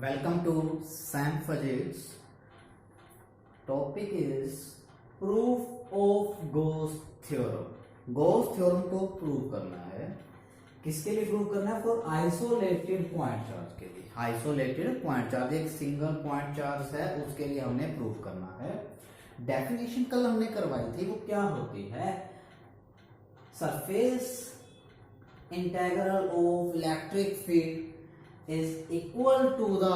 Welcome to Sam Fajit's topic is proof of Gauss theorem. Gauss theorem को prove करना है. किसके लिए प्रूव करना है? फॉर आइसोलेटेड पॉइंट चार्ज के लिए. आइसोलेटेड पॉइंट चार्ज, एक सिंगल पॉइंट चार्ज है, उसके लिए हमने प्रूव करना है. डेफिनेशन कल हमने करवाई थी, वो क्या होती है? Surface integral of electric field is equal to the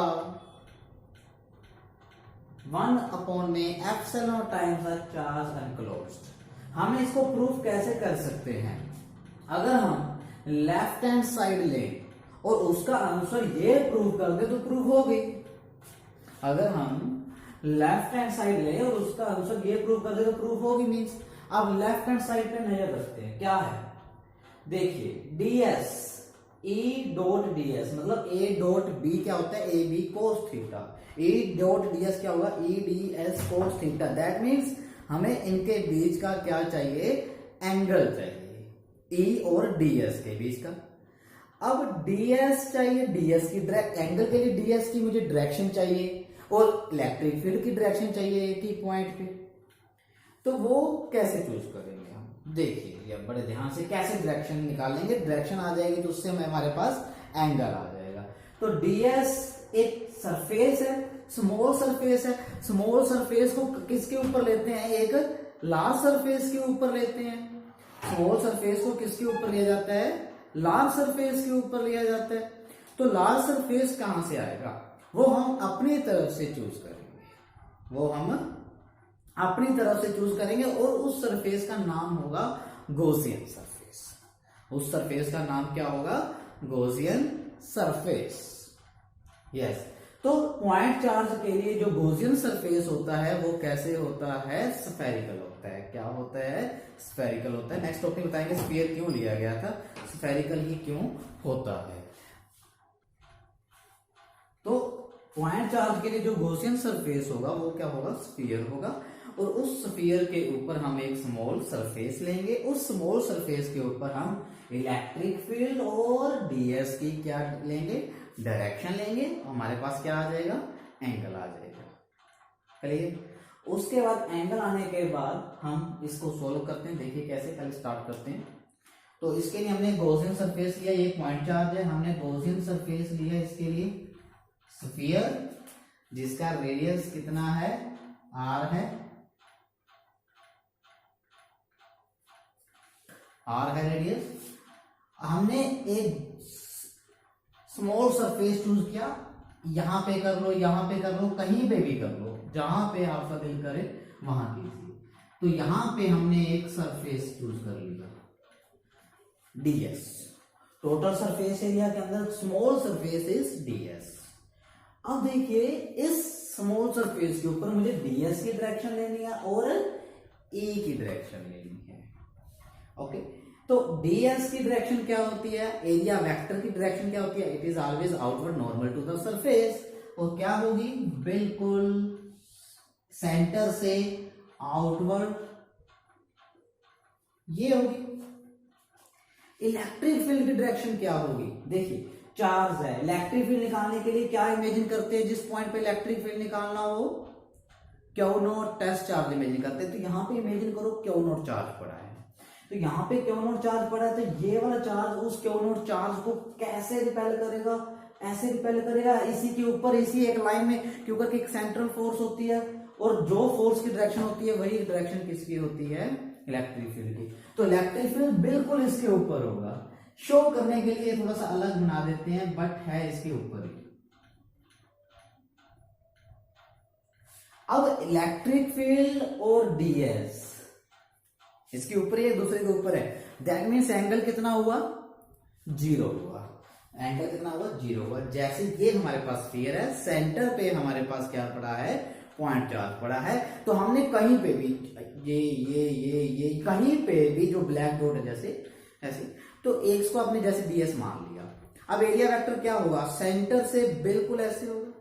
1 upon में epsilon times the charge enclosed. हम इसको प्रूफ कैसे कर सकते हैं? अगर हम लेफ्ट हैंड साइड लें और उसका आंसर ये प्रूव कर दे तो प्रूफ हो गई. अगर हम लेफ्ट हैंड साइड लें और उसका आंसर ये प्रूव कर दे तो प्रूफ होगी. मींस अब लेफ्ट हैंड साइड पे नजर रखते हैं, क्या है? देखिए ds E डॉट ds मतलब A डॉट B क्या होता है? A B cos theta. E dot ds क्या होगा? E ds cos theta. That means हमें इनके बीच का क्या चाहिए? एंगल चाहिए, E और ds के बीच का. अब ds चाहिए, ds की एंगल के लिए ds की मुझे डायरेक्शन चाहिए और इलेक्ट्रिक फील्ड की डायरेक्शन चाहिए एक ही पॉइंट पे. तो वो कैसे चूज करेंगे हम? देखिए बड़े ध्यान से कैसे डायरेक्शन निकालेंगे. डायरेक्शन आ जाएगी तो उससे हमारे पास एंगल आ जाएगा. तो ds एक सरफेस है, स्मॉल सरफेस है. स्मॉल सरफेस को किसके ऊपर लेते हैं? एक लार्ज सरफेस के ऊपर लेते हैं. स्मॉल सरफेस को किसके ऊपर लिया जाता है? लार्ज सरफेस के ऊपर लिया जाता है. तो लार्ज सरफेस कहां से आएगा? वो हम अपनी तरफ से चूज करेंगे. वो हम अपनी तरफ से चूज करेंगे और उस सरफेस का नाम होगा गॉसियन सरफेस. उस सरफेस का नाम क्या होगा? Gaussian surface. यस. तो पॉइंट चार्ज के लिए जो गॉसियन सरफेस होता है वो कैसे होता है? स्फेरिकल होता है. क्या होता है? स्फेरिकल होता है. नेक्स्ट टॉपिक बताएंगे स्फीयर क्यों लिया गया था, स्फेरिकल ही क्यों होता है. तो पॉइंट चार्ज के लिए जो गॉसियन सरफेस होगा वो क्या होगा? स्फीयर होगा. और उस स्फीयर के ऊपर हम एक स्मॉल सरफेस लेंगे. उस स्मॉल सरफेस के ऊपर हम इलेक्ट्रिक फील्ड और ds की क्या लेंगे? डायरेक्शन लेंगे. हमारे पास क्या आ जाएगा? एंगल आ जाएगा. क्लियर? उसके बाद एंगल आने के बाद हम इसको सोल्व करते हैं. देखिए कैसे, पहले स्टार्ट करते हैं. तो इसके लिए हमने गॉसियन सरफेस लिया. ये पॉइंट चार्ज है, हमने गॉसियन सरफेस लिया. इसके लिए स्फीयर जिसका रेडियस कितना है? r है. r है रेडियस. हमने एक स्मॉल सरफेस चूज किया. यहां पे कर लो, यहां पे कर लो, कहीं पे भी कर लो, जहां पे आपका दिल करे वहां कीजिए. तो यहां पे हमने एक सरफेस चूज कर लिया ds. टोटल सरफेस एरिया के अंदर स्मॉल सरफेस इज ds. अब देखिए इस स्मॉल सरफेस के ऊपर मुझे ds की डायरेक्शन लेनी है और e की डायरेक्शन लेनी है. ओके. तो ds की डायरेक्शन क्या होती है? एरिया वेक्टर की डायरेक्शन क्या होती है? It is always outward normal to the surface. और क्या होगी? बिल्कुल सेंटर से आउटवर्ड ये होगी. इलेक्ट्रिक फील्ड की डायरेक्शन क्या होगी? देखिए चार्ज है, इलेक्ट्रिक फील्ड निकालने के लिए क्या इमेजिन करते हैं? जिस पॉइंट पे इलेक्ट्रिक फील्ड निकालना हो Q not test charge imagine करते हैं. तो यहां पे इमेजिन करो क्यू नॉट चार्ज पड़ा है. तो यहां पे क्यू नॉट चार्ज पड़ा है तो ये वाला चार्ज उस क्यू नॉट चार्ज को कैसे रिपेल करेगा? ऐसे रिपेल करेगा इसी के ऊपर, इसी एक लाइन में, क्योंकि एक सेंट्रल फोर्स होती है और जो फोर्स की डायरेक्शन होती है वही डायरेक्शन किसकी होती है? इलेक्ट्रिक फील्ड की. तो इलेक्ट्रिक फील्ड बिल्कुल इसके ऊपर होगा. शो करने के लिए थोड़ा सा अलग बना देते हैं, बट है इसके ऊपर ही. अब इलेक्ट्रिक फील्ड और ds इसके ऊपर ही, एक दूसरे के ऊपर है. दैट मीन्स एंगल कितना हुआ? 0 हुआ. एंगल कितना हुआ? 0 हुआ. जैसे ये हमारे पास स्फीयर है, सेंटर पे हमारे पास क्या पड़ा है? पॉइंट चार्ज पड़ा है. तो हमने कहीं पे भी ये कहीं पे भी जो ब्लैक डॉट है जैसे ऐसे, तो एक्स को आपने जैसे ds मान लिया. अब एरिया वेक्टर क्या होगा? सेंटर से बिल्कुल ऐसे होगा.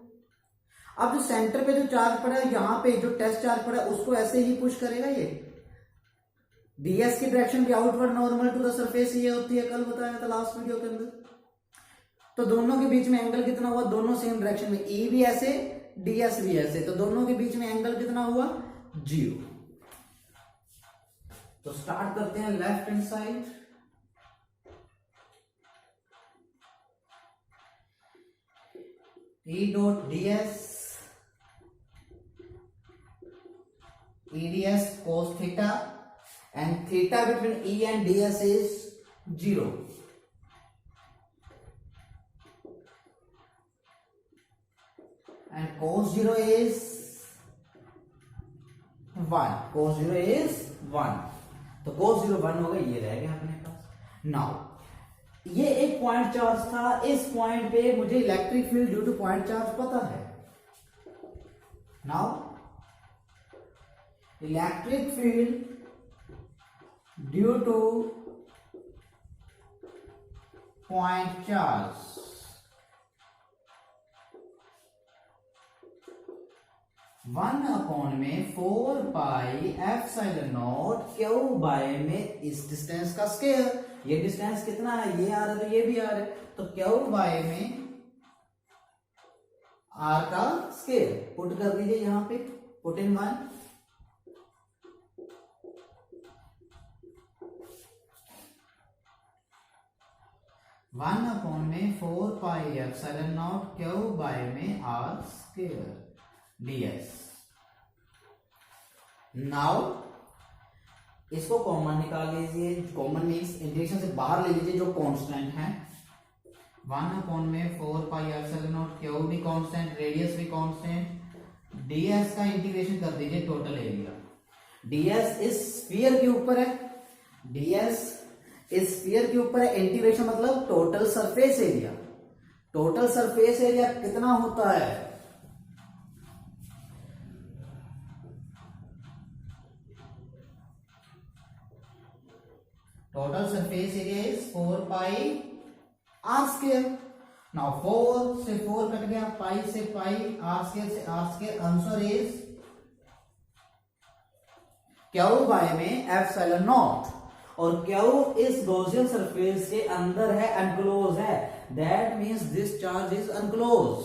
अब जो सेंटर पे जो चार्ज पड़ा है, यहां पे जो टेस्ट चार्ज पड़ा है उसको ऐसे ही पुश करेगा. ये ds की डायरेक्शन भी outward normal to the surface ये होती है, कल बताया था लास्ट वीडियो के अंदर. तो दोनों के बीच में एंगल कितना हुआ, दोनों सेम डायरेक्शन में, ई भी ऐसे ds भी ऐसे, तो दोनों के बीच में एंगल कितना हुआ, 0। तो स्टार्ट करते हैं left hand side. E dot ds, EDS cos theta, and theta between E and ds is 0. And cos 0 is 1. Cos 0 is 1. तो cos 0 1 होगा, ये रह गया अपने पास। नाउ ये एक पॉइंट चार्ज था, इस पॉइंट पे मुझे electric field due to point charge पता है। Now electric field due to point charge, one upon में 4 pi epsilon not Q by में इस डिस्टेंस का स्क्वायर। ये डिस्टेंस कितना है, ये आ रहा है तो ये भी आ रहा है, तो क्यू बाय में आर का स्क्वायर पुट कर दीजिए यहां पे, पुट इन 1। वन अपॉन में 4 pi epsilon not Q by में आर स्क्वायर ds। नाउ इसको कॉमन निकाल लीजिए, कॉमन मीन्स इंटीग्रेशन से बाहर ले लीजिए जो कांस्टेंट है। 1 अपॉन में 4 पाई एप्सिलॉन नॉट क्यू भी कांस्टेंट, रेडियस भी कांस्टेंट, ds का इंटीग्रेशन कर दीजिए टोटल एरिया। ds इस स्फीयर के ऊपर है, ds इस स्फीयर के ऊपर है, इंटीग्रेशन मतलब total surface area. Total surface area कितना होता है, total surface area is 4 pi r square। now 4 से 4 कट गया, पाई से पाई, r square से r square, answer is Q by में एप्सिलॉन नॉट, और क्यू इस गॉसियन सरफेस के अंदर है, अनक्लोज है, that means this charge is enclose.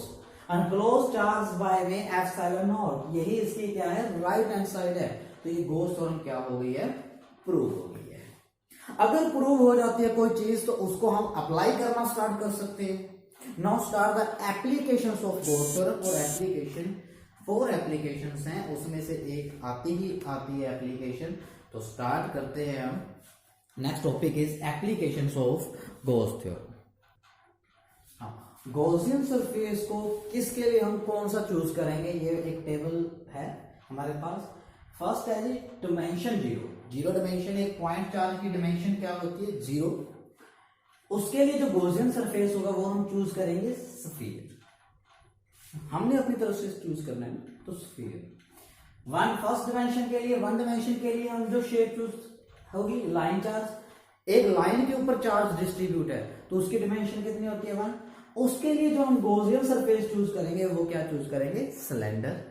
Enclose charge by में एप्सिलॉन नॉट, यही इसकी क्या है, राइट हैंड साइड है। तो ये गॉस थ्योरम क्या हो गई है, प्रूव हो गई है। अगर प्रूव हो जाती है कोई चीज तो उसको हम अप्लाई करना स्टार्ट कर सकते हैं। Now start the applications of Gauss theorem, और एप्लीकेशन 4 एप्लीकेशंस हैं, उसमें से एक आती है एप्लीकेशन। तो स्टार्ट करते हैं हम। Next topic is applications of Gauss theorem. Gaussian surface को किसके लिए हम कौन सा चूज करेंगे, ये एक टेबल है हमारे पास। फर्स्ट है जी डिमेंशन 0, 0 डिमेंशन, एक पॉइंट चार्ज की डिमेंशन क्या होती है, 0। उसके लिए जो गॉसियन सरफेस होगा वो हम चूज करेंगे स्फीयर। हमने अपनी तरफ से चूज करना है तो स्फीयर। फर्स्ट डिमेंशन के लिए, 1 डिमेंशन के लिए हम जो शेप चूज होगी, लाइन चार्ज। एक लाइन के ऊपर चार्ज डिस्ट्रीब्यूट है तो उसकी डिमेंशन कितनी होती है, 1। उसके लिए जो हम गॉसियन सरफेस चूज करेंगे वो क्या चूज करेंगे, सिलेंडर।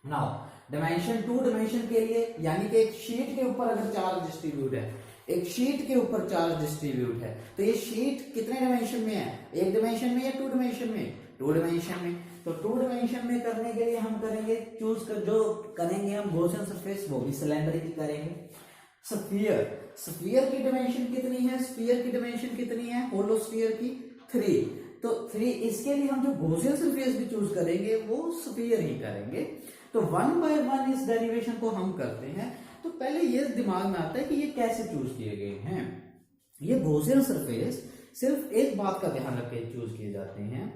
नाउ डिमेंशन 2 डिमेंशन के लिए, यानी कि एक शीट के ऊपर अगर चार्ज डिस्ट्रीब्यूट है, एक शीट के ऊपर चार्ज डिस्ट्रीब्यूट है, तो ये शीट कितने डिमेंशन में है, 1 डिमेंशन में या 2 डिमेंशन में, 2 डिमेंशन में। तो 2 डिमेंशन में करने के लिए हम करेंगे चूज कर, जो करेंगे हम गॉसियन सरफेस वो भी सिलेंडर की करेंगे। स्फीयर, स्फीयर की डिमेंशन कितनी है, स्फीयर की डिमेंशन कितनी है, होलो स्फीयर की 3। तो 3, इसके लिए हम जो गॉसियन सरफेस भी चूज करेंगे वो स्फीयर ही करेंगे। तो 1 by 1 इस डेरिवेशन को हम करते हैं। तो पहले ये दिमाग में आता है कि ये कैसे चूज किए गए हैं। ये गॉसियन सरफेस सिर्फ एक बात का ध्यान रख के चूज किए जाते हैं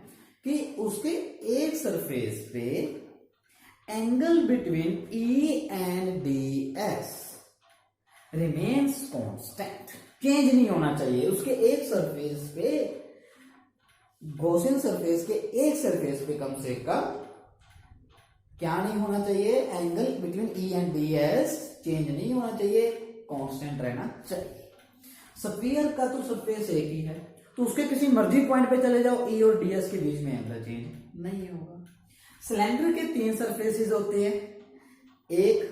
कि उसके एक सरफेस पे angle between E and DS remains constant, change नहीं होना चाहिए। उसके एक सरफेस पे, गॉसियन सरफेस के एक सरफेस पे कम से कम क्या नहीं होना चाहिए, angle between E and DS change नहीं होना चाहिए, कांस्टेंट रहना चाहिए। स्फीयर का तो सरफेस एक ही है, तो उसके किसी मर्जी पॉइंट पे चले जाओ, E और DS के बीच में एंगल चेंज नहीं होगा। सिलेंडर के 3 सरफेसेस होते हैं, एक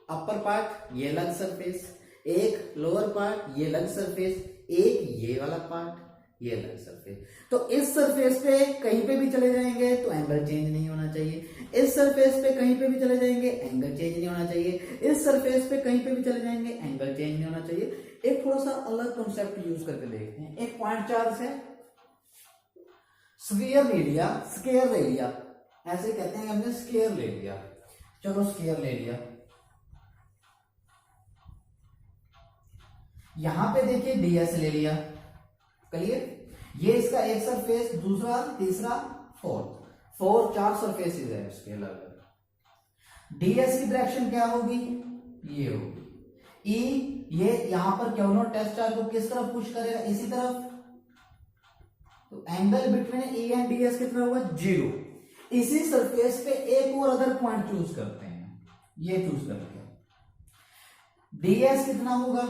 अपर पार्ट ये अलग सरफेस, एक लोअर पार्ट ये अलग सरफेस, एक ये वाला पार्ट, ये अलग सरफेस। तो इस सरफेस पे कहीं पे भी चले जाएंगे तो एंगल चेंज नहीं होना चाहिए, इस सरफेस पे कहीं पे भी चले जाएंगे एंगल चेंज नहीं होना चाहिए, इस सरफेस पे कहीं पे भी चले जाएंगे एंगल चेंज नहीं होना चाहिए। एक थोड़ा सा अलग कॉन्सेप्ट यूज करके देखते हैं। एक पॉइंट चार्ज है, स्क्वायर ले लिया, स्क्वायर ले लिया, ऐसे कहते हैं हमने स्क्वायर ले लिया, चलो स्क्वायर ले लिया। यहां पे देखिए डीएस ले लिया, क्लियर। ये इसका एक सरफेस, दूसरा, तीसरा, फोर्थ, चार सरफेसेस है इसके अलग। डीएस की डायरेक्शन क्या होगी, ये होगी। ई ये यहां पर क्यू नॉट टेस्ट चार्ज को किस तरफ पुश करेगा, इसी तरफ। तो angle between E and DS कितना होगा, 0। इसी सरफेस पे एक और अदर पॉइंट चूज करते हैं, ये चूज करते हैं। डीएस कितना होगा,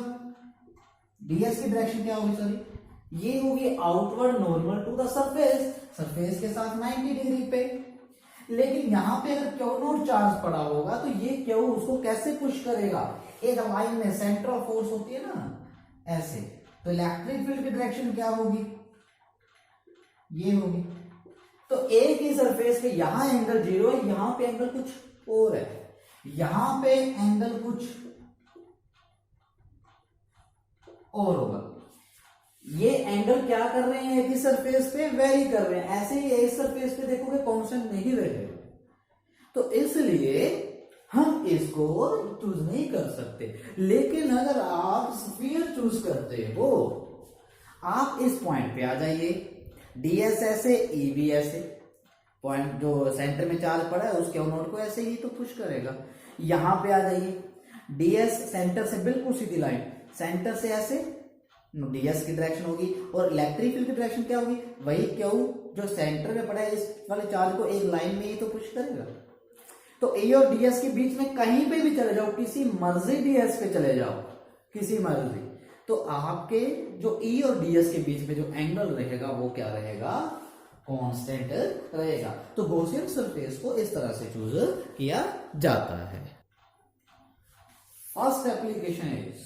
डीएस की डायरेक्शन क्या होगी, सॉरी, ये होगी outward normal to the surface, surface के साथ 90 डिग्री पे। लेकिन यहां पे अगर क्यू नॉट चार्ज पड़ा होगा तो ये क्यू उसको कैसे पुश करेगा, एक लाइन में सेंटर ऑफ फोर्स होती है ना, ऐसे। तो इलेक्ट्रिक फील्ड की डायरेक्शन क्या होगी, ये होगी। तो एक ही सरफेस पे यहां एंगल 0 है, यहां पे एंगल कुछ और है, यहां पे एंगल कुछ और होगा। ये एंगल क्या कर रहे हैं, एक ही सरफेस पे वेरी कर रहे हैं, ऐसे ही एक सरफेस पे देखोगे कांस्टेंट नहीं रहेगा। तो इसलिए हम इसको चूज नहीं कर सकते। लेकिन अगर आप स्फीयर चूज करते हो, आप इस पॉइंट पे आ जाइए, डीएस ऐसे, ई भी ऐसे, पॉइंट जो सेंटर में चार्ज पड़ा है उसके नोट को ऐसे ही तो पुश करेगा। यहां पे आ जाइए, डीएस सेंटर से बिल्कुल सीधी लाइन, सेंटर से ऐसे डीएस की डायरेक्शन होगी, और इलेक्ट्रिक फील्ड की डायरेक्शन क्या होगी, वही क्यू जो सेंटर में पड़ा है इस वाले चार्ज को एक लाइन में ही तो पुश करेगा। तो ए और डीएस के बीच में कहीं पे भी चले जाओ, किसी मर्जी डीएस पे चले जाओ, किसी मर्जी, तो आपके जो ई और डीएस के बीच में जो एंगल रहेगा वो क्या रहेगा, कांस्टेंट रहेगा। तो गॉसियन सरफेस को इस तरह से चूज किया जाता है। First application is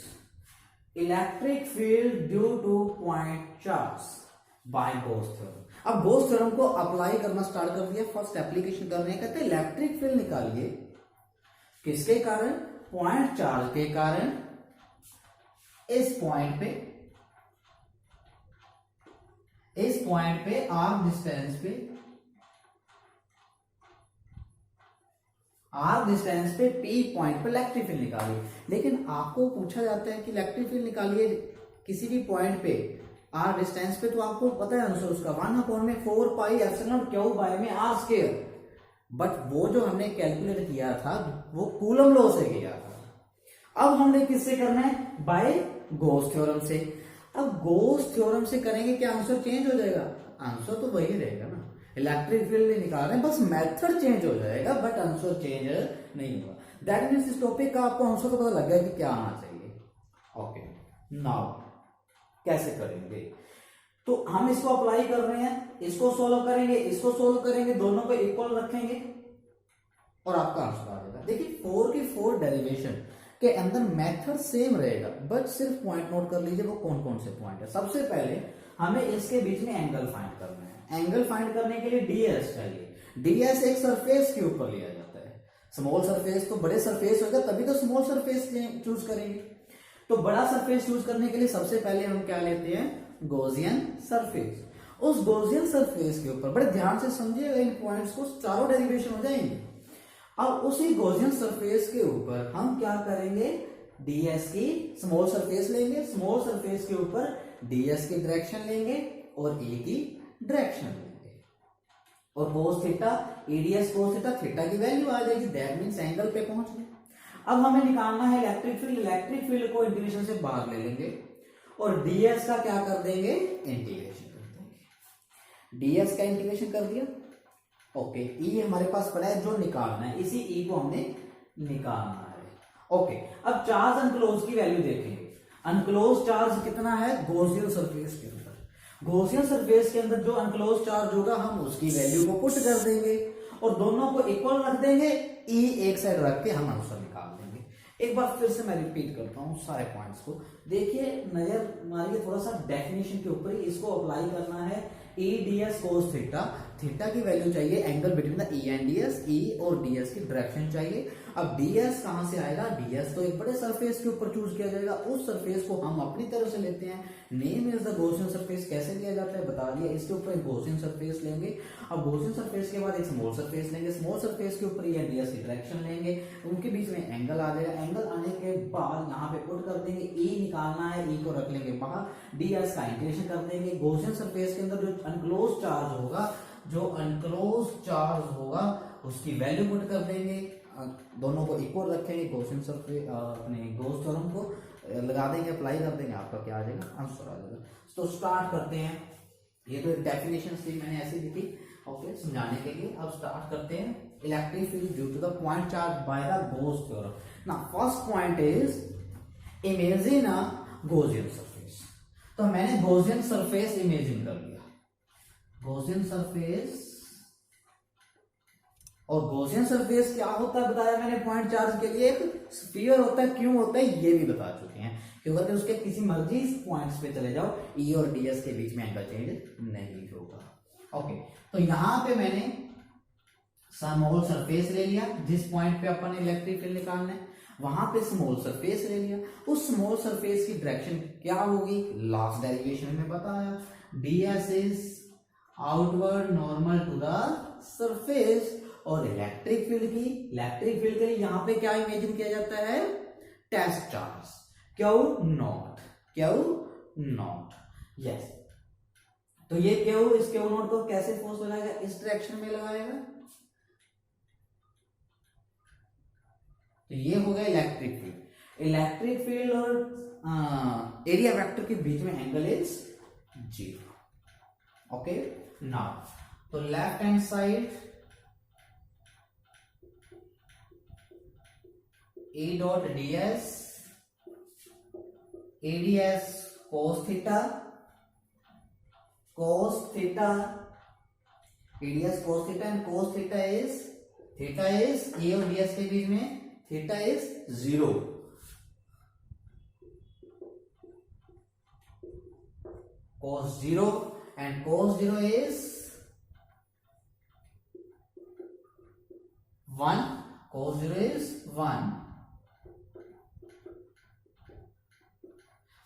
electric field due to point charge bye Gauss theorem. अब गॉस थ्योरम को अप्लाई करना स्टार्ट कर दिया, फर्स्ट एप्लीकेशन कर रहे हैं, कहते हैं इलेक्ट्रिक फील्ड निकालिए किसके कारण, पॉइंट चार्ज के कारण। इस पॉइंट पे आर डिस्टेंस पे पी पॉइंट पे इलेक्ट्रिक फील्ड निकालिए। लेकिन आपको पूछा जाता है कि इलेक्ट्रिक फील्ड निकालिए किसी भी पॉइंट पे आर डिस्टेंस पे, तो आपको पता है आंसर उसका 1/4 पाई एप्सिलॉन क्यू बाय में आर स्क्वायर। बट वो जो हमने कैलकुलेट किया था वो कूलम लॉ से किया था। अब हमने किससे करना है, बाय गॉस थ्योरम से। अब गॉस थ्योरम से करेंगे क्या आंसर चेंज हो जाएगा, आंसर तो वही रहेगा ना, इलेक्ट्रिक फील्ड निकाल रहे हैं, बस मेथड चेंज हो जाएगा बट आंसर चेंज नहीं हुआ। दैट मीन्स इस टॉपिक का आपको आंसर तो पता लग गया कि क्या आना चाहिए। ओके, नाउ कैसे करेंगे, तो हम इसको अप्लाई कर रहे हैं, इसको सोल्व करेंगे, इसको सोल्व करेंगे, दोनों को इक्वल रखेंगे और आपका आंसर आ जाएगा। देखिए 4 की 4 डेरिवेशन के अंदर मेथड सेम रहेगा, बट सिर्फ पॉइंट नोट कर लीजिए वो कौन कौन से पॉइंट है। सबसे पहले हमें इसके बीच में एंगल फाइंड करना है। एंगल फाइंड करने के लिए डीएस चाहिए। डीएस एक सरफेस के ऊपर लिया जाता है, स्मॉल सरफेस तो बड़े सरफेस होगा तभी तो स्मॉल सरफेस चूज करेंगे। तो बड़ा सरफेस चूज करने के लिए सबसे पहले हम क्या लेते हैं, गॉसियन सरफेस। उस गॉसियन सरफेस के ऊपर बड़े ध्यान से समझिएगा, इन पॉइंट्स को, चारों डेरिवेशन हो जाएंगे। अब उसी गॉसियन सरफेस के ऊपर हम क्या करेंगे, डीएस की स्मॉल सरफेस लेंगे, स्मॉल सरफेस के ऊपर डीएस की डायरेक्शन लेंगे और ए की डायरेक्शन लेंगे, और cos theta, EDS cos theta, theta की वैल्यू आ जाएगी, दैट मींस एंगल पे पहुंच गए। अब हमें निकालना है इलेक्ट्रिक फील्ड। इलेक्ट्रिक फील्ड को इंटीग्रेशन से बाहर ले लेंगे और डीएस का क्या कर देंगे, इंटीग्रेशन कर देंगे। डीएस का इंटीग्रेशन कर दिया, ओके। ई हमारे पास पड़ा है जो निकालना है, इसी ई को हमने निकालना है, ओके। अब चार्ज अनक्लोज की वैल्यू देखेंगे। अनक्लोज चार्ज कितना है, गॉसियन सरफेस के अंदर, गॉसियन सरफेस के अंदर जो अनक्लोज चार्ज होगा हम उसकी वैल्यू को पुट कर देंगे और दोनों को इक्वल रख देंगे। ई एक साइड रख के हम आंसर निकाल देंगे। एक बार फिर से मैं रिपीट करता हूँ सारे पॉइंट्स को। देखिए, नजर मारिए थोड़ा सा डेफिनेशन के ऊपर ही, इसको अप्लाई करना है। E d s cos theta, theta की वैल्यू चाहिए angle between the E and d s, E और डी एस की डायरेक्शन चाहिए। अब डी एस कहां से आएगा? डी एस तो एक बड़े सरफेस के ऊपर चूज किया जाएगा, उस सरफेस को हम अपनी तरफ से लेते हैं। Name is the Gaussian surface. कैसे लिया जाता है बता दिया, इसके ऊपर एक गॉसियन सरफेस लेंगे। अब गॉसियन सरफेस के बाद एक स्मॉल सरफेस लेंगे, स्मॉल सरफेस के ऊपर ये डी एस की डायरेक्शन लेंगे, उनके बीच में एंगल आ जाएगा। एंगल आने के बाद यहाँ पे पुट कर देंगे, ई निकालना है, ई को रख लेंगे बाहर, डी एस का इंटीग्रेशन कर देंगे। गॉसियन सरफेस के अंदर जो अनक्लोज चार्ज होगा, जो अनक्लोज चार्ज होगा उसकी वैल्यू पुट कर देंगे, दोनों को इक्वल रखेंगे, गॉसियन सरफेस अपने गॉस थ्योरम को लगा देंगे, अप्लाई कर देंगे, आपका क्या आ जाएगा? आंसर आ जाएगा। तो स्टार्ट करते हैं। ये तो डेफिनेशन थी, मैंने ऐसी लिखी ओके समझाने के लिए। अब स्टार्ट करते हैं। Electric field due to the point charge by the Gauss theorem. Now first point is imagine a Gaussian surface. तो मैंने गॉसियन सरफेस इमेजिन कर लिया, गॉसियन सरफेस। और गॉसियन सरफेस क्या होता है बताया मैंने, पॉइंट चार्ज के लिए एक स्फीयर होता है। क्यों होता है ये भी बता चुके हैं, क्योंकि अगर उसके किसी मर्जी पॉइंट्स पे चले जाओ, ई और डी एस के बीच में एंगल चेंज नहीं होगा। ओके, तो यहां पे मैंने स्मॉल सरफेस ले लिया, जिस पॉइंट पे अपन इलेक्ट्रिक फील्ड निकालना है वहां पे स्मॉल सरफेस ले लिया। उस स्मॉल सरफेस की डायरेक्शन क्या होगी? लास्ट डेरिवेशन में बताया, D S is outward normal to the surface. और इलेक्ट्रिक फील्ड के लिए यहां पे क्या इमेजिन किया जाता है? Test charge Q not. Yes, तो ये क्यू, इस क्यू नॉट को कैसे फोर्स लगाएगा? इस डायरेक्शन में लगाएगा। तो ये हो गया इलेक्ट्रिक फील्ड। इलेक्ट्रिक फील्ड और एरिया वेक्टर के बीच में एंगल इज 0। ओके, नाउ तो left hand side E dot ds, ADS cos theta, ADS cos theta and cos theta is A और ds के बीच में, theta is 0, cos 0 and cos 0 is 1, cos 0 is 1.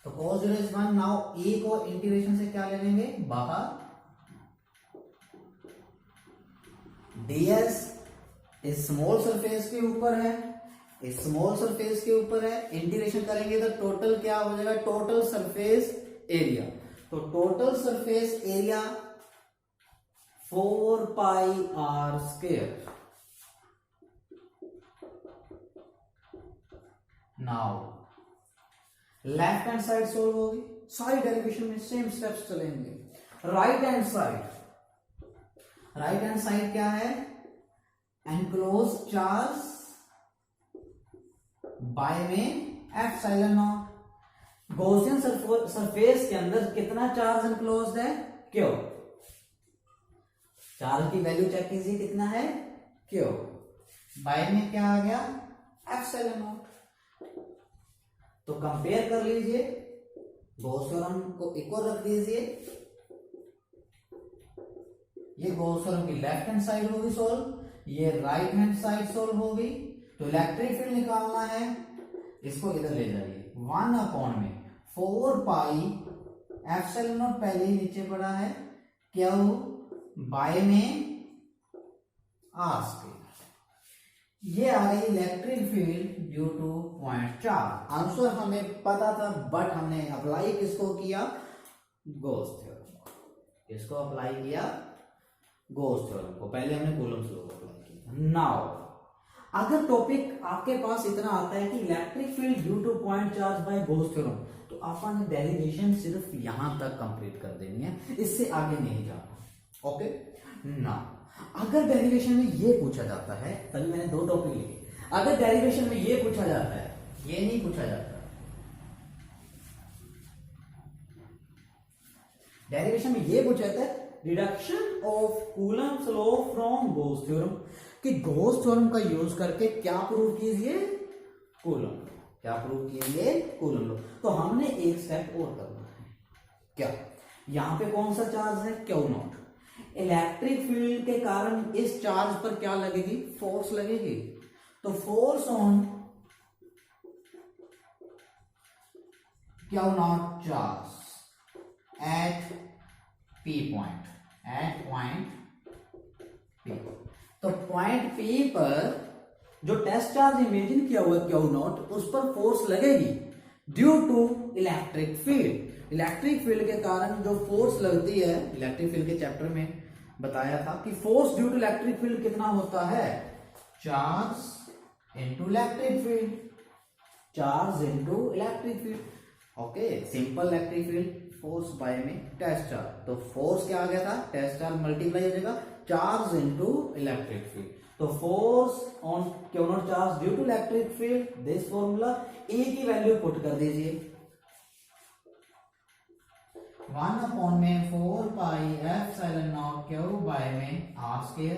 तो cos 0 is 1। Now ए को integration से क्या ले लेंगे? बाहर। ds इस स्मॉल सरफेस के ऊपर है, इस स्मॉल सरफेस के ऊपर है, इंटीग्रेशन करेंगे तो टोटल क्या हो जाएगा? Total surface area. तो total surface area 4 pi r square. Now left hand side solve होगी, सारी डेरिवेशन में सेम स्टेप्स चलेंगे। राइट हैंड साइड क्या है? एनक्लोज चार्ज बाय में एप्सिलॉन नॉट। गॉसियन सरफेस के अंदर कितना चार्ज एनक्लोज है? क्यू। चार्ज की वैल्यू चेक कीजिए कितना है? क्यू। बाय में क्या आ गया? Epsilon not. तो कंपेयर कर लीजिए, गॉस थ्योरम को इक्वल रख दीजिए। ये गॉस थ्योरम की लेफ्ट हैंड साइड होगी सोल्व, ये राइट हैंड साइड सोल्व होगी। तो इलेक्ट्रिक फील्ड निकालना है, इसको इधर ले जाइए। 1/4 पाई एप्सिलॉन नॉट पहले ही नीचे पड़ा है, क्यू बाय में आर स्क्वायर। ये आ गई electric field due to point charge. Answer हमें पता था, बट हमने अप्लाई किसको किया? Gauss theorem. किसको अप्लाई किया? गॉस थ्योरम को। पहले हमने कूलम्ब्स लॉ को अप्लाई किया। नाउ अगर टॉपिक आपके पास इतना आता है कि electric field due to point charge bye Gauss theorem, तो आपने डेरिवेशन सिर्फ यहां तक कंप्लीट कर देनी है, इससे आगे नहीं जाना। ओके, नाउ अगर डेरिवेशन में ये पूछा जाता है, तभी मैंने 2 टॉपिक लिखे। अगर डेरिवेशन में ये पूछा जाता है, ये नहीं पूछा जाता, डेरिवेशन में ये पूछा जाता है reduction of Coulomb's law from Gauss theorem, कि गॉस थ्योरम का यूज करके क्या प्रूव कीजिए? कूलम लो। क्या प्रूव किएंगे? कूलम लो। तो हमने एक स्टेप और करना है। क्या? यहां पे कौन सा चार्ज है? Q not. इलेक्ट्रिक फील्ड के कारण इस चार्ज पर क्या लगेगी? फोर्स लगेगी। तो force on Q not charge at P point, at point P. तो पॉइंट पी पर जो टेस्ट चार्ज इमेजिन किया हुआ क्यू नॉट, उस पर फोर्स लगेगी due to electric field. Electric field के कारण जो फोर्स लगती है, इलेक्ट्रिक फील्ड के चैप्टर में बताया था कि force due to electric field कितना होता है? Charge into electric field, charge into electric field. Okay, simple electric field force by में टेस्ट चार्ज। तो फोर्स क्या आ गया था? टेस्ट चार्ज मल्टीप्लाई हो जाएगा चार्ज इनटू इलेक्ट्रिक फील्ड। तो force on Q not charge due to electric field, this formula, E की वैल्यू पुट कर दीजिए 1/4 pi epsilon not Q by में आर स्क्वायर।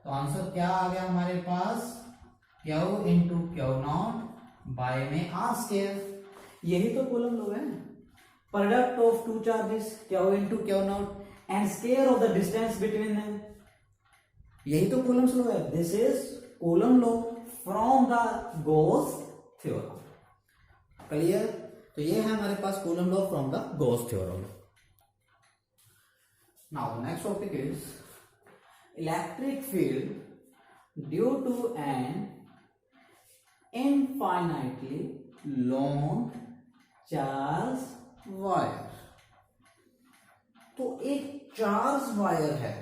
तो आंसर क्या आ गया हमारे पास? Q into Q not by में आर स्क्वायर। यही तो कूलम लॉ है। Product of two charges Q into Q not and square of the distance between them, यही तो कूलम्स लॉ है। This is Coulomb law from the Gauss theorem. Clear? तो ये है हमारे पास Coulomb law from the Gauss theorem. Now next topic is electric field due to N infinitely long charge wire. तो एक चार्ज वायर है,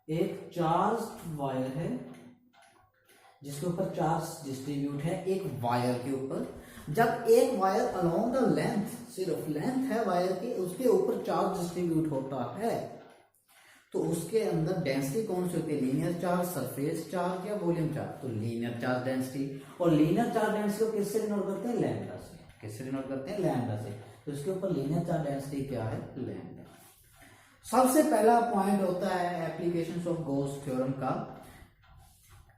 एक चार्ज वायर है जिसके ऊपर चार्ज डिस्ट्रीब्यूट है एक वायर के ऊपर। जब एक वायर अलोंग द लेंथ, सिर्फ लेंथ है वायर की, उसके ऊपर चार्ज डिस्ट्रीब्यूट होता है, तो उसके अंदर डेंसिटी कौन सी होती है? लीनियर चार्ज, सरफेस चार्ज या वॉल्यूम चार्ज? तो लीनियर चार्ज डेंसिटी। और लीनियर चार्ज डेंसिटी को किससे डिनोट करते हैं? लैम्डा से। किससे डिनोट करते हैं? लैम्डा से। तो इसके ऊपर लीनियर चार्ज डेंसिटी क्या है? लैम्डा। सबसे पहला पॉइंट होता है एप्लीकेशंस ऑफ गॉस थ्योरम का,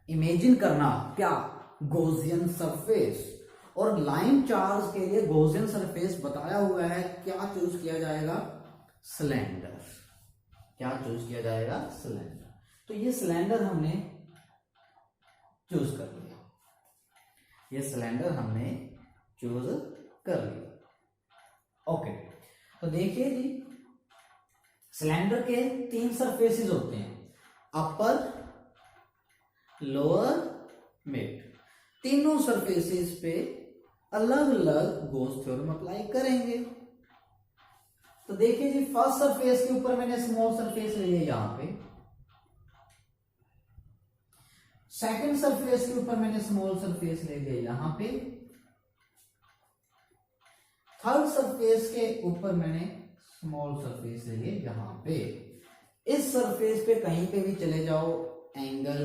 इमेजिन करना क्या? Gaussian surface. और लाइन चार्ज के लिए गॉसियन सरफेस बताया हुआ है, क्या चूज किया जाएगा? सिलेंडर। क्या चूज किया जाएगा? सिलेंडर। तो ये सिलेंडर हमने चूज कर लिया, ये सिलेंडर हमने चूज कर लिया। ओके, तो देखिए जी, सिलेंडर के 3 सरफेसेस होते हैं, अपर, लोअर, मिड। तीनों सरफेसेस पे अलग अलग गॉस थ्योरम अप्लाई करेंगे। तो देखिए जी, फर्स्ट सरफेस के ऊपर मैंने स्मॉल सरफेस ले लिया यहां पे, सेकंड सरफेस के ऊपर मैंने स्मॉल सरफेस ले लिया यहां पे, थर्ड सरफेस के ऊपर मैंने स्मॉल सरफेस ले लिया यहां पे। इस सरफेस पे कहीं पे भी चले जाओ, एंगल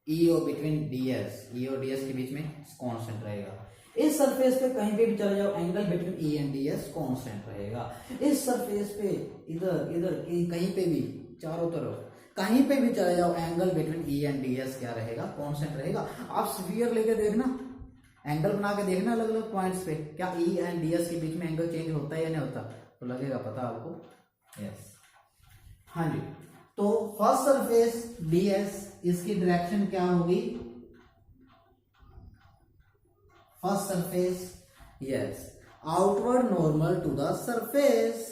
ईओ बिटवीन डीएस, ई और डीएस के बीच में कांस्टेंट रहेगा। इस सरफेस पे कहीं पे भी चले जाओ, angle between E and DS constant रहेगा। इस सरफेस पे इधर इधर कहीं पे भी, चारों तरफ कहीं पे भी चले जाओ, angle between E and DS क्या रहेगा? कांस्टेंट रहेगा। आप स्फीयर लेके देखना, एंगल बना के देखना अलग अलग पॉइंट्स पे, क्या ई एंड डीएस के बीच में एंगल चेंज होता है या नहीं होता? तो लगेगा पता आपको। यस, हाँ जी। तो फर्स्ट सरफेस डीएस, इसकी डायरेक्शन क्या होगी? First surface, yes, outward normal to the surface.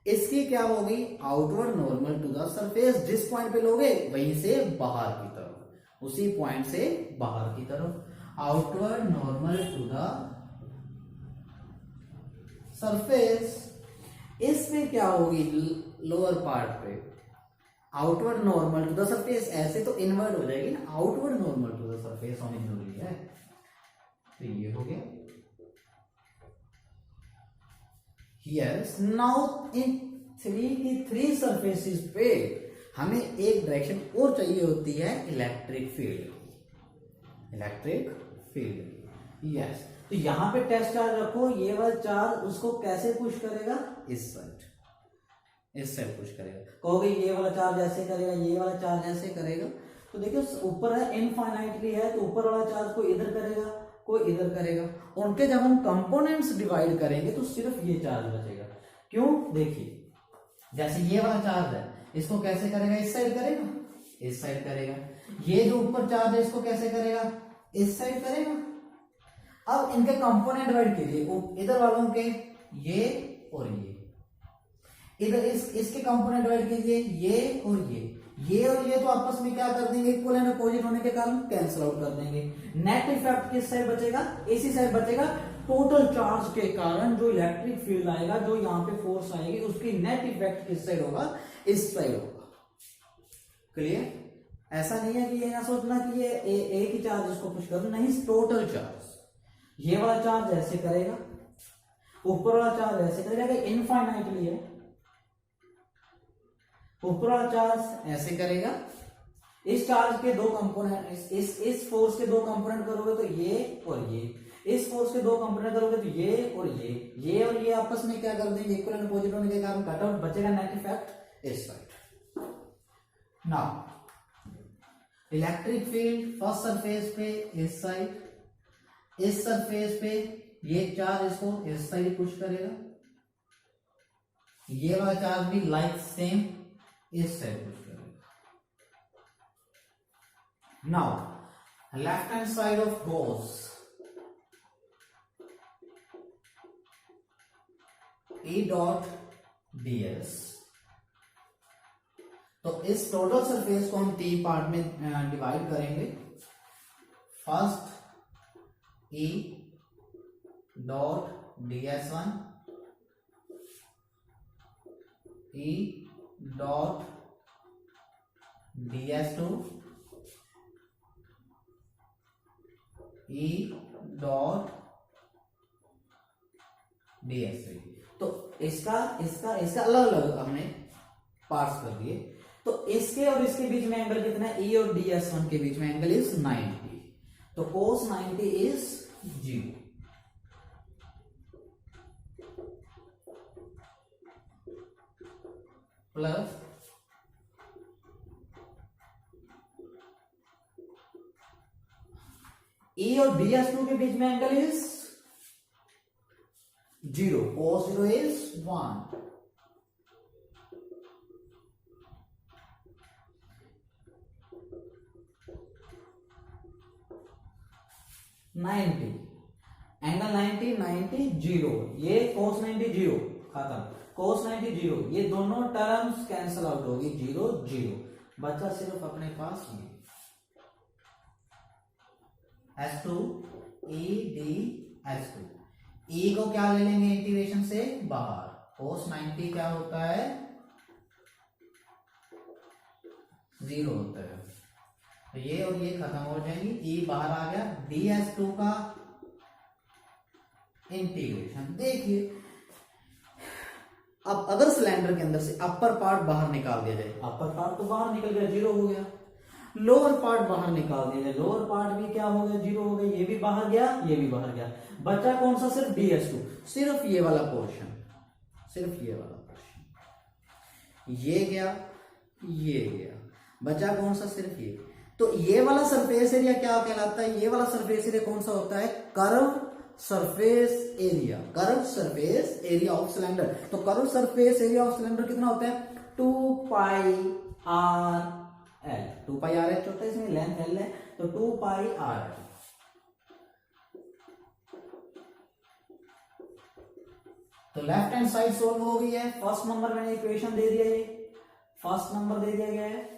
इसकी क्या होगी? Outward normal to the surface. जिस पॉइंट पे लोगे वहीं से बाहर की तरफ, उसी पॉइंट से बाहर की तरफ, outward normal to the surface. इस पे क्या होगी? लोअर पार्ट पे outward normal to the surface. ऐसे तो इनवर्ड हो जाएगी ना, outward normal to the surface होनी जरूरी है। तो ये हो गया। यस, नाउ इन 3 सरफेसेस पे हमें एक डायरेक्शन और चाहिए होती है electric field. Electric field, yes. तो यहां पे टेस्ट चार्ज रखो, ये वाला चार्ज उसको कैसे पुश करेगा? इस साइड पुश करेगा। कहोगे ये वाला चार्ज ऐसे करेगा, ये वाला चार्ज ऐसे करेगा, तो देखिए ऊपर है इनफाइनाइटली है, तो ऊपर वाला चार्ज कोई इधर करेगा कोई इधर करेगा, उनके जब हम कंपोनेंट्स डिवाइड करेंगे तो सिर्फ ये चार्ज बचेगा। क्यों? देखिए जैसे ये वाला चार्ज है, इसको कैसे करेगा? इस साइड करेगा, इस साइड करेगा। ये जो ऊपर चार्ज है इसको कैसे करेगा? इस साइड करेगा। अब इनके कंपोनेंट डिवाइड कीजिए, इधर वालों के ये और ये, इधर इसके कंपोनेंट डिवाइड कीजिए, ये और ये तो आपस में क्या कर देंगे? इक्वल एंड अपोजिट होने के कारण कैंसिल आउट कर देंगे। नेट इफेक्ट किस साइड बचेगा? इसी साइड बचेगा। टोटल चार्ज के कारण जो इलेक्ट्रिक फील्ड आएगा, जो यहाँ पे फोर्स आएगी, उसकी नेट इफेक्ट किस साइड होगा? इस साइड होगा। क्लियर? ऐसा नहीं है कि ये ना सोचना कि ये एक ही चार्ज इसको पुश कर, नहीं, टोटल चार्ज। ये वाला चार्ज ऐसे करेगा, ऊपर वाला चार्ज ऐसे करेगा, इनफाइनाइटली है। ऊपर वाला चार्ज ऐसे करेगा। इस चार्ज के दो कंपोनेंट, इस फोर्स के दो कंपोनेंट करोगे तो ये और ये, इस फोर्स के दो कंपोनेंट करोगे तो ये और ये आपस में क्या कर देंगे? इक्वल एंड अपोजिट होने के कारण कट आउट, बचेगा नेट इफेक्ट इस side. Now electric field first surface पे इस साइड, इस सरफेस पे ये चार्ज इसको इस साइड पुश करेगा, ये वाला चार्ज भी लाइक सेम इस साइड पुश करेगा। Now left hand side of goes E dot ds, तो इस टोटल सरफेस को हम 3 पार्ट में डिवाइड करेंगे। First E dot ds1, E dot ds2, E dot ds3। तो इसका अलग अलग हमने पार्ट्स कर दिए। तो इसके और इसके बीच में एंगल कितना है? E और ds1 के बीच में एंगल इज 90, तो cos 90 इज 0। प्लस E और ds2 के बीच में angle is 0, cos 0 is 1। Angle 90 0, ये cos 90 0 खत्म, cos 90 0, ये दोनों टर्म्स कैंसल आउट होगी, 0 0, बचा सिर्फ अपने पास ये S2 E D S2। E को क्या ले लेंगे इंटीग्रेशन से बाहर, cos 90 क्या होता है? 0 होता है, तो ये और ये खत्म हो जाएंगी, E बाहर आ गया। ds2 का इंटीग्रेशन देखिए, अब अगर सिलेंडर के अंदर से अपर पार्ट बाहर निकाल दिया जाए, अपर पार्ट तो बाहर निकल गया, 0 हो गया। लोअर पार्ट बाहर निकाल दिया जाए, लोअर पार्ट भी क्या हो गया? 0 हो गया। ये भी बाहर गया, ये भी बाहर गया, बचा कौन सा? सिर्फ ds2, सिर्फ ये वाला पोर्शन, सिर्फ ये वाला पोर्शन, ये गया, ये गया, बचा कौन सा? सिर्फ ये। तो ये वाला सरफेस एरिया क्या कहलाता है? ये वाला सरफेस एरिया कौन सा होता है? Curve surface area, curve surface area of cylinder. तो curve surface area of cylinder कितना होता है? 2 pi R L, 2 pi R L छोटा, इसमें लेंथ एल है, तो 2 पाई आर एल। तो लेफ्ट हैंड साइड सोल्व हो गई है। फर्स्ट नंबर मैंने इक्वेशन दे दिया, ये फर्स्ट नंबर दे दिया गया है।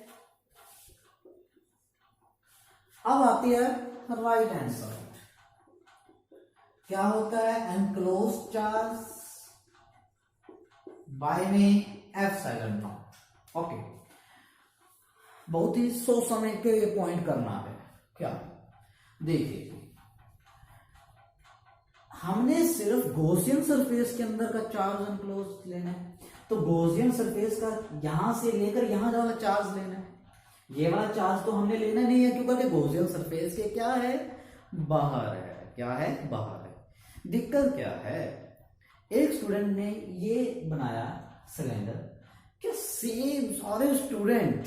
अब आती है राइट हैंड साइड, क्या होता है? एनक्लोज चार्ज बाय में एप्सिलॉन नॉट। ओके, बहुत ही सोच समझ के ये पॉइंट करना है। क्या देखिए, हमने सिर्फ गॉसियन सरफेस के अंदर का चार्ज एनक्लोज लेना है, तो गॉसियन सरफेस का यहां से लेकर यहां वाला चार्ज लेना है। ये वाला चार्ज तो हमने लेना नहीं है, क्योंकि गॉसियन सरफेस के क्या है? बाहर है। क्या है? बाहर है। दिक्कत क्या है? एक स्टूडेंट ने ये बनाया सिलेंडर, क्या सेम सारे स्टूडेंट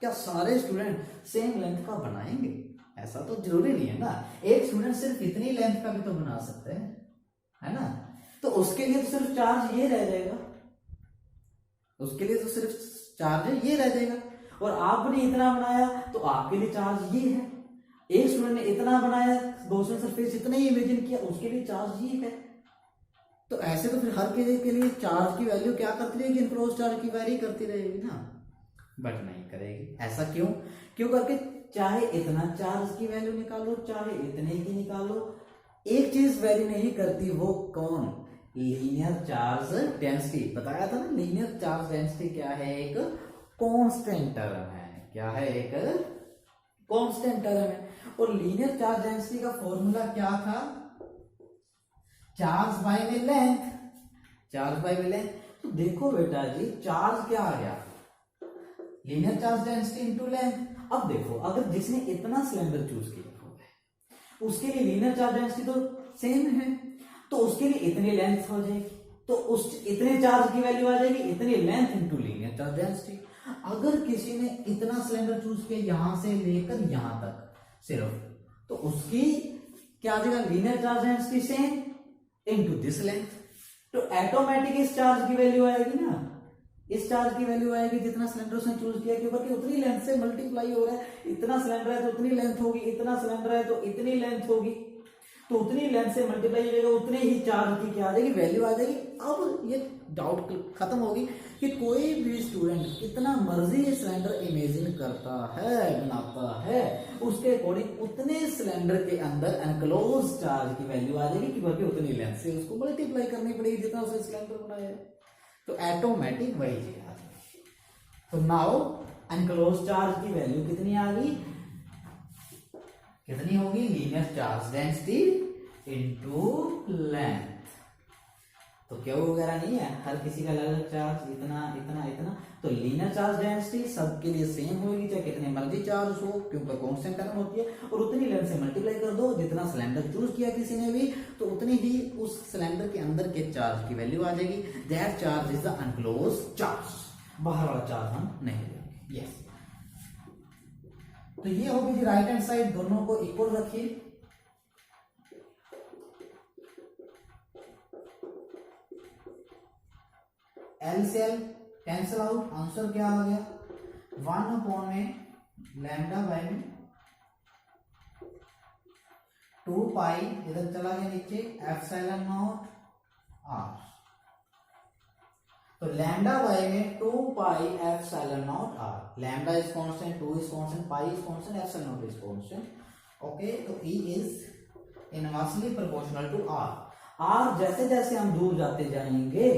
क्या सारे स्टूडेंट सेम लेंथ का बनाएंगे? ऐसा तो जरूरी नहीं है ना। एक स्टूडेंट सिर्फ इतनी लेंथ का भी तो बना सकते हैं, है ना। तो उसके लिए तो सिर्फ चार्ज ये रह जाएगा, उसके लिए तो सिर्फ चार्ज ये रह जाएगा। और आपने इतना बनाया तो आपके लिए चार्ज ये है। एक स्टूडेंट ने इतना बनाया, गॉसियन सरफेस इतना ही इमेजिन किया, उसके लिए चार्ज ये है। तो ऐसे तो फिर हर किसी के लिए चार्ज की वैल्यू क्या करती रहेगी? इनक्लोज चार्ज की वैरी करती रहेगी ना, बट नहीं करेगी। ऐसा क्यों? क्यों करके चाहे इतना चार्ज की वैल्यू निकालो चाहे इतने की निकालो, एक चीज वैरी नहीं करती, वो कौन? Linear charge density. बताया था ना, लीनियर चार्ज डेंसिटी क्या है? एक कांस्टेंट टर्म है। क्या है? एक कांस्टेंट टर्म है। और लीनियर चार्ज डेंसिटी का फॉर्मूला क्या था? चार्ज बाय में लेंथ, चार्ज बाय में लेंथ। तो देखो बेटा जी, चार्ज क्या आ गया? Linear charge density into length. अब देखो, अगर जिसने इतना सिलेंडर चूज किया होगा उसके लिए लीनियर चार्ज डेंसिटी तो सेम है, तो उसके लिए इतनी लेंथ हो जाएगी, तो उस इतने चार्ज की वैल्यू आ जाएगी, इतनी length into linear charge density. अगर किसी ने इतना सिलेंडर चूज किया यहां से लेकर यहां तक सिर्फ, तो उसकी क्या आ जाएगा? Linear charge density same into this length. तो ऑटोमेटिक इस चार्ज की वैल्यू आएगी ना, इस चार्ज की वैल्यू आएगी जितना सिलेंडर उसने चूज किया, क्योंकि उतनी लेंथ से मल्टीप्लाई हो रहा है। इतना सिलेंडर है तो उतनी लेंथ होगी, इतना सिलेंडर है तो इतनी लेंथ होगी, तो उतनी लेंथ से मल्टीप्लाई होगा, उतने ही चार्ज की क्या आ जाएगी? वैल्यू आ जाएगी। अब ये डाउट खत्म होगी कि कोई भी स्टूडेंट कितना मर्जी सिलेंडर इमेजिन करता है, बनाता है, उसके अकॉर्डिंग उतने सिलेंडर के अंदर एनक्लोज चार्ज की वैल्यू आ जाएगी, क्योंकि उतनी लेंथ से उसको मल्टीप्लाई करनी पड़ेगी जितना उसने सिलेंडर बनाया है। तो ऑटोमेटिक वही चीज आ जाएगी। तो नाउ एनक्लोज चार्ज की वैल्यू कितनी आ गई? कितनी होगी? Linear charge density into length. तो क्यों वगैरह नहीं है, हर किसी का अलग अलग चार्ज, इतना इतना इतना। तो लीनियर चार्ज डेंसिटी सबके लिए सेम होगी, चाहे कितने मर्जी चार्ज हो, क्योंकि कांस्टेंट टर्म होती है। और उतनी लेंथ से मल्टीप्लाई कर दो, जितना सिलेंडर चूज किया किसी ने भी, तो उतनी ही उस सिलेंडर के अंदर के चार्ज की वैल्यू आ जाएगी। That charge is the unclose charge. बाहर वाला चार्ज हम नहीं लेंगे। यस, तो ये होगी जी राइट हैंड साइड, दोनों को इक्वल रखिए। एल से एल कैंसिल आउट, आंसर क्या आ गया? 1 में लैम्डा बाय में 2 पाई, इधर चला गया नीचे, एप्सिलॉन नॉट आर। तो लैम्डा बाय में 2 pi epsilon not R. Lambda is constant, 2 is constant, pi is constant, epsilon not is constant. Okay, तो E is inversely proportional to R. R जैसे जैसे हम दूर जाते जाएंगे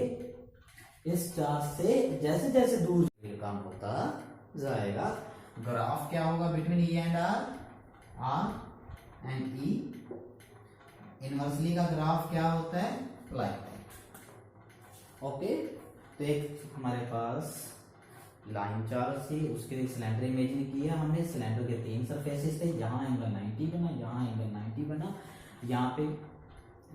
इस चार्ज से, जैसे जैसे दूर कम होता जाएगा। ग्राफ क्या होगा between E and R? R and E. Inversely का ग्राफ क्या होता है? Like that. ओके, तो एक हमारे पास लाइन चार्ज थी, उसके लिए सिलेंडर इमेजिन किया हमने। सिलेंडर के 3 सरफेसेस थे, यहाँ एंगल 90 बना, यहाँ एंगल 90 बना। यहाँ पे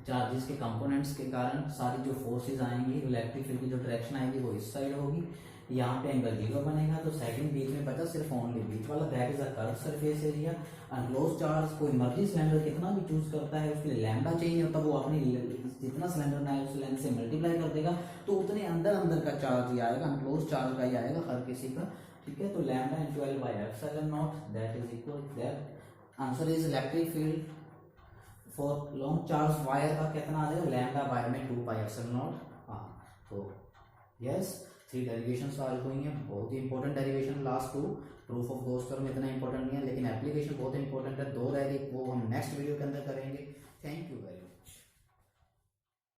चार्जेस के कंपोनेंट्स के कारण सारी जो फोर्सेस आएंगी, इलेक्ट्रिक फील्ड की जो डायरेक्शन आएगी वो इस साइड होगी। यहाँ पे एंगल 0 बनेगा, तो सेकंड बीच में बचा सिर्फ ओनली बीच वाला, that is a curve surface area. Unclose charge कोई मर्जी सिलेंडर कितना भी चूज करता है, उसके लिए लैम्डा चाहिए होता है, वो अपनी जितना सिलेंडर बनाए उस लेंथ से मल्टीप्लाई कर देगा, तो उतने अंदर अंदर का चार्ज ही आएगा, अनक्लोज चार्ज का ही आएगा हर किसी का। ठीक है, तो lambda into L by epsilon not, that is equal that. Answer is electric field for long charge wire का कितना आ जाएगा? लैम्डा बाय में 2 पाई एप्सिलॉन नॉट। हाँ, तो यस, 3 डेरिवेशन सॉल्व हुई हैं, बहुत ही important derivation. Last 2 proof of Gauss theorem इतना इंपॉर्टेंट नहीं है, लेकिन एप्लीकेशन बहुत इंपॉर्टेंट है। 2